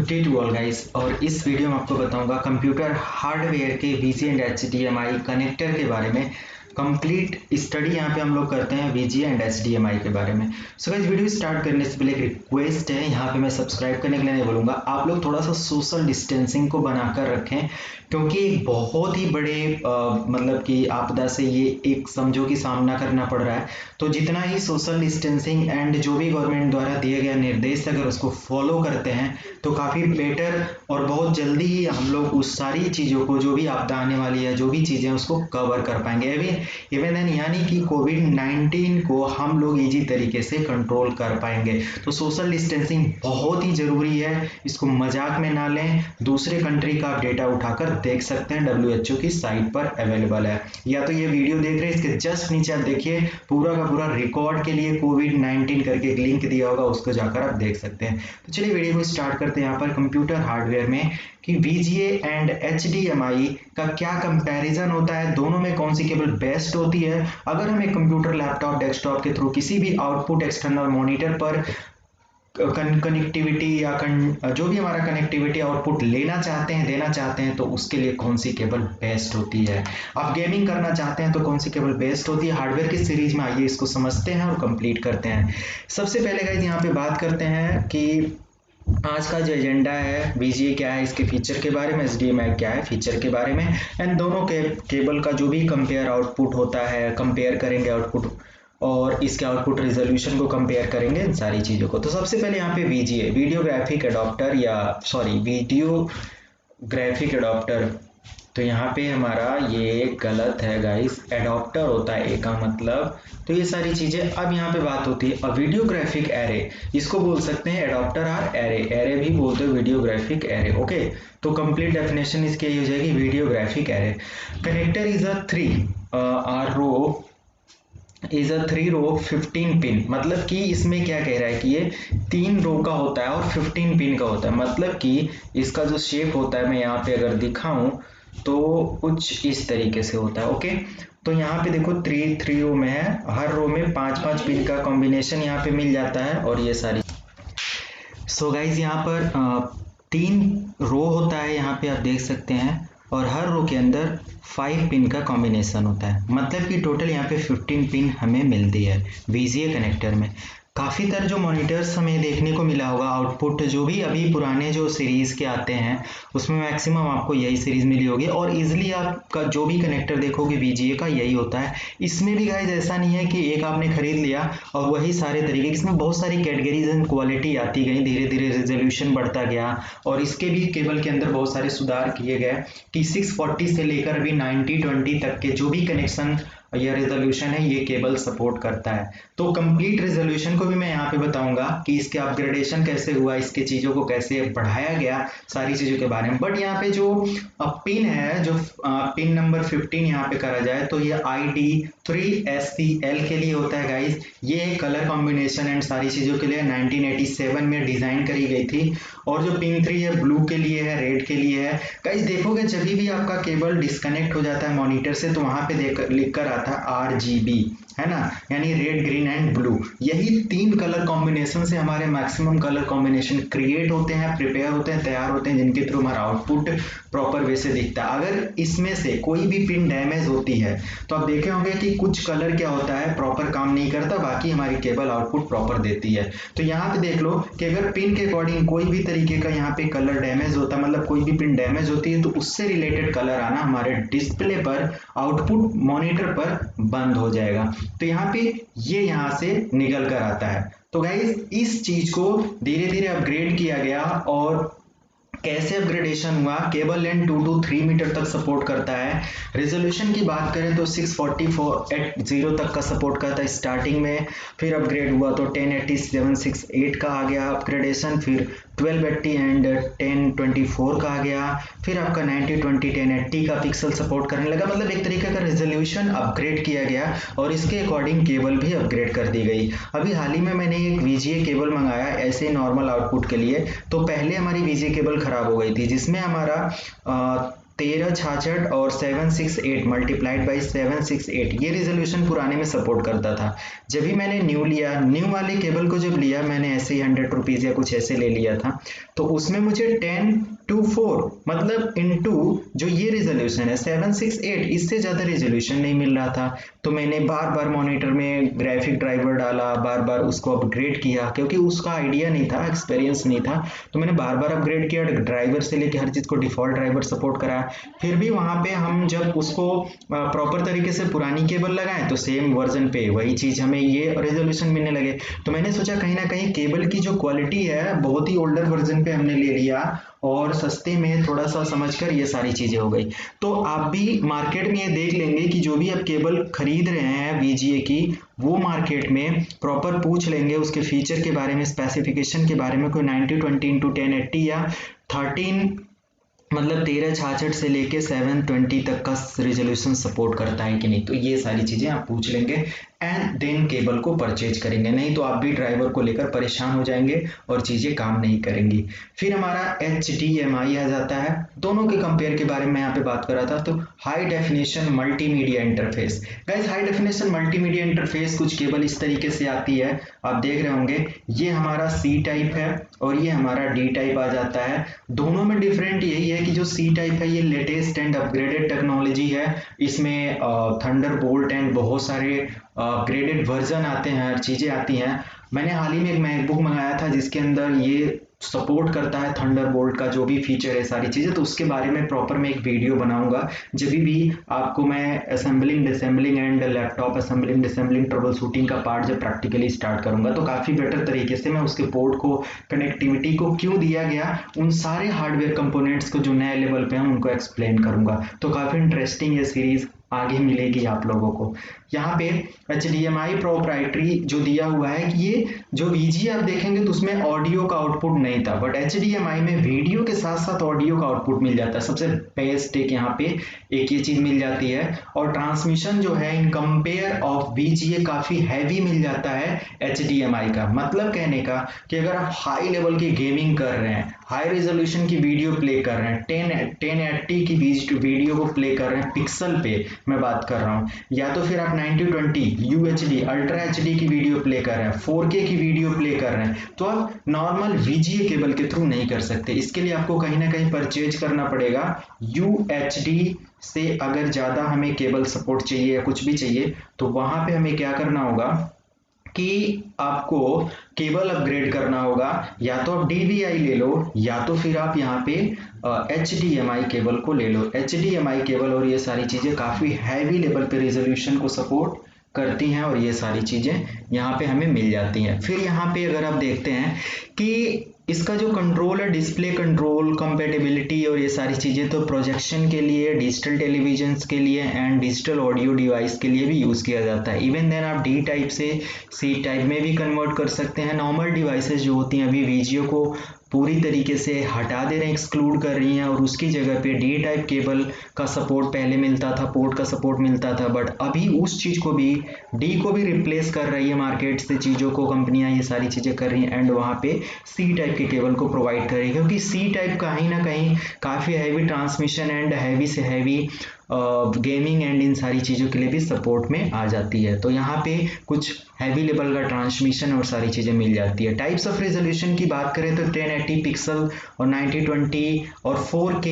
Good day to all guys. और इस video में आपको बताऊंगा कंप्यूटर हार्डवेयर के VGA एंड HDMI कनेक्टर के बारे में। कंप्लीट स्टडी यहाँ पे हम लोग करते हैं VGA एंड HDMI के बारे में। सो गाइस, वीडियो स्टार्ट करने से पहले एक रिक्वेस्ट है, यहाँ पे मैं सब्सक्राइब करने के लिए नहीं बोलूँगा, आप लोग थोड़ा सा सोशल डिस्टेंसिंग को बनाकर रखें, क्योंकि एक बहुत ही बड़े मतलब कि आपदा से ये एक समझो कि सामना करना पड़ रहा है। तो जितना ही सोशल डिस्टेंसिंग एंड जो भी गवर्नमेंट द्वारा दिए गए निर्देश अगर उसको फॉलो करते हैं तो काफ़ी बेटर और बहुत जल्दी ही हम लोग उस सारी चीज़ों को, जो भी आपदा आने वाली है, जो भी चीज़ें उसको कवर कर पाएंगे। इवन देन यानी कि कोविड-19 को हम लोग इजी तरीके से कंट्रोल कर पाएंगे। तो सोशल डिस्टेंसिंग बहुत ही जरूरी है, इसको मजाक में ना लें। दूसरे कंट्री का आप डेटा उठाकर देख सकते हैं, WHO की साइट पर अवेलेबल है। या तो ये वीडियो देख रहे हैं, इसके जस्ट नीचे आप देखिए पूरा का पूरा रिकॉर्ड के लिए कोविड-19 करके एक लिंक दिया होगा, उसको जाकर आप देख सकते हैं। तो चलिए वीडियो को स्टार्ट करते हैं। यहाँ पर कंप्यूटर हार्डवेयर में कि VGA एंड HDMI का क्या कंपैरिजन होता है, दोनों में कौन सी केबल बेस्ट होती है। अगर हम एक कंप्यूटर, लैपटॉप, डेस्कटॉप के थ्रू किसी भी आउटपुट एक्सटर्नल मॉनिटर पर कनेक्टिविटी या जो भी हमारा कनेक्टिविटी आउटपुट लेना चाहते हैं, देना चाहते हैं, तो उसके लिए कौन सी केबल बेस्ट होती है। आप गेमिंग करना चाहते हैं तो कौन सी केबल बेस्ट होती है। हार्डवेयर की सीरीज में आइए इसको समझते हैं और कंप्लीट करते हैं। सबसे पहले गाइस यहाँ पे बात करते हैं कि आज का जो एजेंडा है, VGA क्या है इसके फीचर के बारे में, HDMI क्या है फीचर के बारे में, एंड दोनों के केबल का जो भी कंपेयर आउटपुट होता है, कंपेयर करेंगे आउटपुट और इसके आउटपुट रेजोल्यूशन को कंपेयर करेंगे, इन सारी चीज़ों को। तो सबसे पहले यहाँ पे VGA video graphic adapter video graphic adapter. तो यहाँ पे हमारा ये गलत है गाइस, एडॉप्टर होता है ए का मतलब। तो ये सारी चीजें अब यहाँ पे बात होती है। अब वीडियो ग्राफिक एरे, इसको बोल सकते हैं एडॉप्टर और एरे भी बोलते हैं वीडियो ग्राफिक एरे। ओके, तो कंप्लीट डेफिनेशन इसकी यही हो जाएगी, video graphic array connector is a 3 row 15 pin. मतलब कि इसमें क्या कह रहा है कि ये 3 रो का होता है और 15 पिन का होता है। मतलब कि इसका जो शेप होता है, मैं यहाँ पे अगर दिखाऊं तो कुछ इस तरीके से होता है। ओके, तो यहाँ पे देखो 3 रो में है, हर रो में 5-5 पिन का कॉम्बिनेशन यहाँ पे मिल जाता है और ये सारी। सो गाइज यहाँ पर 3 रो होता है, यहाँ पे आप देख सकते हैं, और हर रो के अंदर 5 पिन का कॉम्बिनेशन होता है। मतलब कि टोटल यहाँ पे 15 पिन हमें मिलती है VGA कनेक्टर में। काफ़ी तरह जो मॉनिटर्स हमें देखने को मिला होगा, आउटपुट जो भी अभी पुराने जो सीरीज़ के आते हैं उसमें मैक्सिमम आपको यही सीरीज़ मिली होगी, और इजीली आपका जो भी कनेक्टर देखोगे VGA का यही होता है। इसमें भी गाइस ऐसा नहीं है कि एक आपने खरीद लिया और वही सारे तरीके, इसमें बहुत सारी कैटेगरीज एंड क्वालिटी आती गई, धीरे धीरे रेजोल्यूशन बढ़ता गया, और इसके भी केबल के अंदर बहुत सारे सुधार किए गए कि 640 से लेकर अभी 9020 तक के जो भी कनेक्शन या रेजोल्यूशन है ये केबल सपोर्ट करता है। तो कंप्लीट रेजोल्यूशन को भी मैं यहाँ पे बताऊंगा कि इसके अपग्रेडेशन कैसे हुआ, इसके चीजों को कैसे बढ़ाया गया, सारी चीजों के बारे में। बट यहाँ पे जो पिन है, जो पिन नंबर 15 यहाँ पे करा जाए तो ये ID3SCL के लिए होता है गाइज। ये कलर कॉम्बिनेशन एंड सारी चीजों के लिए 1987 में डिजाइन करी गई थी। और जो पिन 3 है ब्लू के लिए है, रेड के लिए है। गाइज देखोगे जब भी आपका केबल डिस्कनेक्ट हो जाता है मॉनिटर से तो वहां पे लिख कर आता है RGB, है ना, यानी रेड, ग्रीन एंड ब्लू। यही 3 कलर कॉम्बिनेशन से हमारे मैक्सिमम कलर कॉम्बिनेशन क्रिएट होते हैं, प्रिपेयर होते हैं, तैयार होते हैं, जिनके थ्रू हमारा आउटपुट प्रॉपर वे से दिखता है। अगर इसमें से कोई भी पिन डैमेज होती है तो आप देखे होंगे कि कुछ कलर क्या होता है, प्रॉपर काम नहीं करता, बाकी हमारी केबल आउटपुट प्रॉपर देती है। तो यहाँ पे देख लो कि अगर पिन के अकॉर्डिंग कोई भी तरीके का यहाँ पे कलर डैमेज होता है, मतलब कोई भी पिन डैमेज होती है, तो उससे रिलेटेड कलर आना हमारे डिस्प्ले पर, आउटपुट मॉनिटर पर बंद हो जाएगा। तो यहाँ पे ये यहाँ से निकल कर आता है। तो गाइस इस चीज को धीरे धीरे अपग्रेड किया गया। और कैसे अपग्रेडेशन हुआ, केबल लेंथ 2 to 3 मीटर तक सपोर्ट करता है। रेजोल्यूशन की बात करें तो 640 तक का सपोर्ट करता है स्टार्टिंग में, फिर अपग्रेड हुआ तो 1080-768 का आ गया अपग्रेडेशन, फिर 1280 एंड 1024 का आ गया, फिर आपका 9020 1080 का पिक्सल सपोर्ट करने लगा। मतलब एक तरीके का रेजोल्यूशन अपग्रेड किया गया और इसके अकॉर्डिंग केबल भी अपग्रेड कर दी गई। अभी हाल ही में मैंने एक VGA केबल मंगाया ऐसे नॉर्मल आउटपुट के लिए। तो पहले हमारी VGA केबल खराब हो गई थी, जिसमें हमारा 1366 और 768 मल्टीप्लाइड बाई 768 ये रिजोल्यूशन पुराने में सपोर्ट करता था। जब भी मैंने न्यू लिया, न्यू वाले केबल को जब लिया मैंने ऐसे ही 100 रुपीज़ या कुछ ऐसे ले लिया था, तो उसमें मुझे 10:4 मतलब इनटू जो ये रिजोल्यूशन है 768 इससे ज़्यादा रिजोल्यूशन नहीं मिल रहा था। तो मैंने बार बार मॉनिटर में ग्राफिक ड्राइवर डाला, बार बार उसको अपग्रेड किया, क्योंकि उसका आइडिया नहीं था, एक्सपीरियंस नहीं था, तो मैंने बार बार अपग्रेड किया, ड्राइवर से लेके हर चीज़ को डिफॉल्ट ड्राइवर सपोर्ट कराया। फिर भी वहाँ पे हम जब उसको प्रॉपर तरीके से पुरानी केबल लगाएं तो सेम वर्जन पे वही चीज़ हमें ये रेजोल्यूशन मिलने लगे। तो मैंने सोचा कहीं ना कहीं केबल की जो क्वालिटी है बहुत ही ओल्डर वर्जन पे हमने ले लिया और सस्ते में थोड़ा सा समझकर ये सारी चीज़ें हो गई। तो आप भी मार्केट में ये देख लेंगे कि जो भी आप केबल खरीद रहे हैं VGA की, वो मार्केट में प्रॉपर पूछ लेंगे उसके फीचर के बारे में, स्पेसिफिकेशन के बारे में, कोई 9020x1080 या 1366 से लेके 720 तक का रेजोल्यूशन सपोर्ट करता है कि नहीं। तो ये सारी चीज़ें आप पूछ लेंगे एंड देन केबल को परचेज करेंगे, नहीं तो आप भी ड्राइवर को लेकर परेशान हो जाएंगे और चीज़ें काम नहीं करेंगी। फिर हमारा HDMI आ जाता है। दोनों के कंपेयर के बारे में यहाँ पे बात कर रहा था। तो high definition multimedia interface, guys high definition multimedia interface कुछ केबल इस तरीके से आती है, आप देख रहे होंगे ये हमारा C टाइप है और ये हमारा D टाइप आ जाता है। दोनों में डिफरेंट यही है कि जो C टाइप है ये लेटेस्ट एंड अपग्रेडेड टेक्नोलॉजी है, इसमें थंडरबोल्ट एंड बहुत सारे अपग्रेडेड वर्जन आते हैं, हर चीज़ें आती हैं। मैंने हाल ही में एक मैकबुक मंगाया था जिसके अंदर ये सपोर्ट करता है थंडरबोल्ट का जो भी फीचर है सारी चीज़ें, तो उसके बारे में प्रॉपर मैं एक वीडियो बनाऊंगा जब भी आपको मैं assembling disassembling and laptop assembling disassembling troubleshooting का पार्ट जब प्रैक्टिकली स्टार्ट करूंगा तो काफ़ी बेटर तरीके से मैं उसके पोर्ट को, कनेक्टिविटी को क्यों दिया गया, उन सारे हार्डवेयर कंपोनेंट्स को जो नए लेवल पे हैं उनको एक्सप्लेन करूंगा। तो काफ़ी इंटरेस्टिंग ये सीरीज आगे मिलेगी आप लोगों को। यहाँ पे HDMI प्रोप्राइटरी जो दिया हुआ है कि ये जो VGA आप देखेंगे तो उसमें ऑडियो का आउटपुट नहीं था, बट HDMI में वीडियो के साथ साथ ऑडियो का आउटपुट मिल जाता है। सबसे बेस्ट एक यहाँ पे एक ये चीज मिल जाती है, और ट्रांसमिशन जो है इन कंपेयर ऑफ VGA काफी हैवी मिल जाता है HDMI का। मतलब कहने का कि अगर आप हाई लेवल की गेमिंग कर रहे हैं, हाई रेजोल्यूशन की वीडियो प्ले कर रहे हैं, 1080 की वीडियो को प्ले कर रहे हैं पिक्सल पे मैं बात कर रहा हूँ, या तो फिर आप 9020 UHD अल्ट्रा HD की वीडियो प्ले कर रहे हैं, 4K की वीडियो प्ले कर रहे हैं, तो आप नॉर्मल VGA केबल के थ्रू नहीं कर सकते। इसके लिए आपको कहीं ना कहीं परचेज करना पड़ेगा UHD से। अगर ज़्यादा हमें केबल सपोर्ट चाहिए या कुछ भी चाहिए तो वहाँ पे हमें क्या करना होगा कि आपको केबल अपग्रेड करना होगा, या तो आप DVI ले लो या तो फिर आप यहाँ पे HDMI केबल को ले लो। HDMI केबल और ये सारी चीज़ें काफ़ी हैवी लेवल पे रेजोल्यूशन को सपोर्ट करती हैं और ये सारी चीज़ें यहाँ पे हमें मिल जाती हैं। फिर यहाँ पे अगर आप देखते हैं कि इसका जो कंट्रोल है, डिस्प्ले कंट्रोल, कंपेटेबिलिटी और ये सारी चीज़ें तो प्रोजेक्शन के लिए, डिजिटल टेलीविजन के लिए एंड डिजिटल ऑडियो डिवाइस के लिए भी यूज़ किया जाता है। इवन देन आप D टाइप से C टाइप में भी कन्वर्ट कर सकते हैं। नॉर्मल डिवाइसेस जो होती हैं अभी VGA को पूरी तरीके से हटा दे रहे हैं, एक्सक्लूड कर रही हैं, और उसकी जगह पे D टाइप केबल का सपोर्ट पहले मिलता था, पोर्ट का सपोर्ट मिलता था, बट अभी उस चीज़ को भी D को भी रिप्लेस कर रही है मार्केट से, चीज़ों को कंपनियां ये सारी चीज़ें कर रही हैं एंड वहाँ पे C टाइप के केबल को प्रोवाइड कर रही है, क्योंकि C टाइप कहीं ना कहीं काफ़ी हैवी ट्रांसमिशन एंड हैवी से हैवी गेमिंग एंड इन सारी चीज़ों के लिए भी सपोर्ट में आ जाती है। तो यहाँ पे कुछ हैवी लेवल का ट्रांसमिशन और सारी चीज़ें मिल जाती है। टाइप्स ऑफ रेजोल्यूशन की बात करें तो 1080 पिक्सल और 9020 और 4K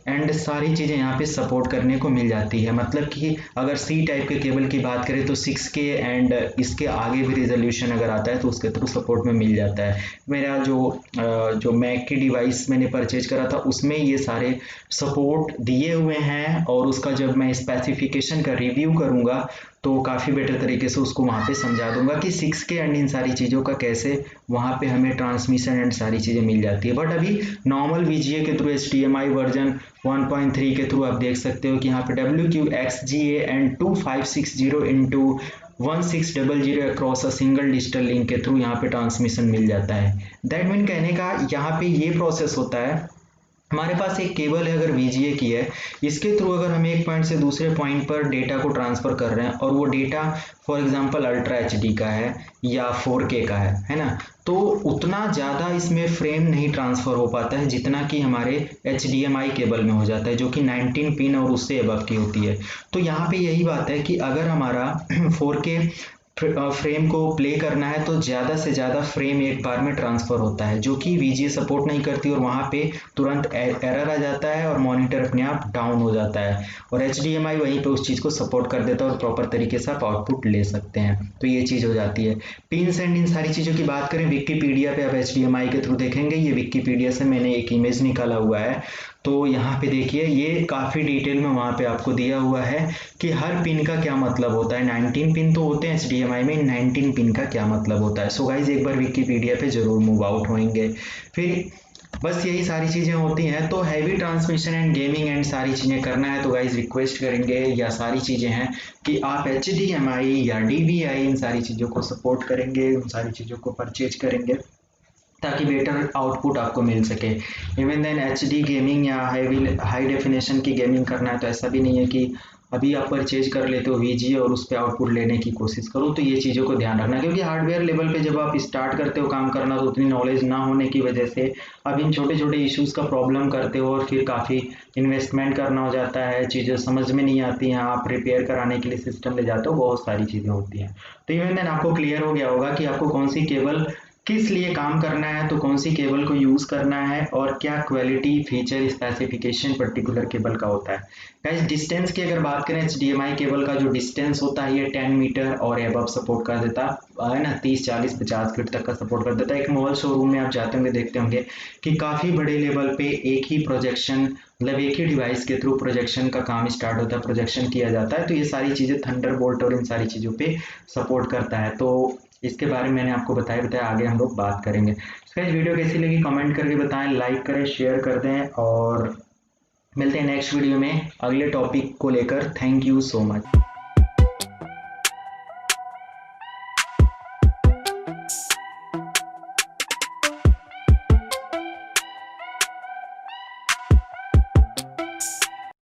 एंड सारी चीज़ें यहाँ पे सपोर्ट करने को मिल जाती है। मतलब कि अगर C टाइप के केबल की बात करें तो 6K एंड इसके आगे भी रेजोल्यूशन अगर आता है तो उसके थ्रू सपोर्ट में मिल जाता है। मेरा जो मैक की डिवाइस मैंने परचेज करा था उसमें ये सारे सपोर्ट दिए हुए हैं, और उसका जब मैं स्पेसिफिकेशन का रिव्यू करूंगा तो काफ़ी बेटर तरीके से उसको वहाँ पे समझा दूंगा कि 6K एंड इन सारी चीज़ों का कैसे वहाँ पे हमें ट्रांसमिशन एंड सारी चीज़ें मिल जाती है। बट अभी नॉर्मल VGA के थ्रू HDMI वर्जन 1.3 के थ्रू आप देख सकते हो कि यहाँ पे WQXGA and 2560x1600 across a single digital link के थ्रू यहाँ पे ट्रांसमिशन मिल जाता है। दैट मीन कहने का यहाँ पे ये प्रोसेस होता है हमारे पास एक केबल है अगर VGA की है, इसके थ्रू अगर हम एक पॉइंट से दूसरे पॉइंट पर डेटा को ट्रांसफर कर रहे हैं और वो data for example ultra HD का है या 4K का है ना, तो उतना ज़्यादा इसमें फ्रेम नहीं ट्रांसफर हो पाता है जितना कि हमारे HDMI केबल में हो जाता है, जो कि 19 पिन और उससे अबव की होती है। तो यहाँ पे यही बात है कि अगर हमारा 4K फ्रेम को प्ले करना है तो ज़्यादा से ज़्यादा फ्रेम एक बार में ट्रांसफ़र होता है, जो कि VGA सपोर्ट नहीं करती और वहाँ पे तुरंत एरर आ जाता है और मॉनिटर अपने आप डाउन हो जाता है, और HDMI वहीं पे उस चीज़ को सपोर्ट कर देता है और प्रॉपर तरीके से आप आउटपुट ले सकते हैं। तो ये चीज़ हो जाती है। पिन्स एंड इन सारी चीज़ों की बात करें विकिपीडिया पे आप HDMI के थ्रू देखेंगे, ये विकिपीडिया से मैंने एक इमेज निकाला हुआ है। तो यहाँ पे देखिए ये काफ़ी डिटेल में वहाँ पे आपको दिया हुआ है कि हर पिन का क्या मतलब होता है। 19 पिन तो होते हैं HDMI में, 19 पिन का क्या मतलब होता है। सो गाइज एक बार विकिपीडिया पे जरूर मूव आउट होंगे। फिर बस यही सारी चीज़ें होती हैं। तो heavy transmission and gaming and सारी चीज़ें करना है तो गाइज रिक्वेस्ट करेंगे, या सारी चीज़ें हैं कि आप HDMI या DVI इन सारी चीज़ों को सपोर्ट करेंगे, उन सारी चीज़ों को परचेज करेंगे ताकि बेटर आउटपुट आपको मिल सके। इवन देन HD गेमिंग या हाई डेफिनेशन की गेमिंग करना है तो ऐसा भी नहीं है कि अभी आप परचेज कर लेते हो VGA और उस पर आउटपुट लेने की कोशिश करो। तो ये चीज़ों को ध्यान रखना, क्योंकि हार्डवेयर लेवल पे जब आप स्टार्ट करते हो काम करना तो उतनी नॉलेज ना होने की वजह से आप इन छोटे छोटे इश्यूज़ का प्रॉब्लम करते हो और फिर काफ़ी इन्वेस्टमेंट करना हो जाता है, चीज़ें समझ में नहीं आती हैं, आप रिपेयर कराने के लिए सिस्टम ले जाते हो, बहुत सारी चीज़ें होती हैं। तो इवन देन आपको क्लियर हो गया होगा कि आपको कौन सी केबल किस लिए काम करना है, तो कौन सी केबल को यूज करना है और क्या quality feature specification particular cable का होता है। गाइस डिस्टेंस की अगर बात करें HDMI केबल का जो डिस्टेंस होता है ये 10 मीटर और एबव सपोर्ट कर देता है ना, 30 40 50 फीट तक का सपोर्ट कर देता है। एक मॉल शोरूम में आप जाते होंगे देखते होंगे कि काफी बड़े लेवल पे एक ही प्रोजेक्शन, मतलब एक ही डिवाइस के थ्रू प्रोजेक्शन का काम स्टार्ट होता है, प्रोजेक्शन किया जाता है। तो ये सारी चीजें थंडरबोल्ट और इन सारी चीजों पे सपोर्ट करता है। तो इसके बारे में मैंने आपको बताया आगे हम लोग बात करेंगे। तो इस वीडियो कैसी लगी कमेंट करके बताएं, लाइक करें, शेयर कर दें, और मिलते हैं नेक्स्ट वीडियो में अगले टॉपिक को लेकर। Thank you so much.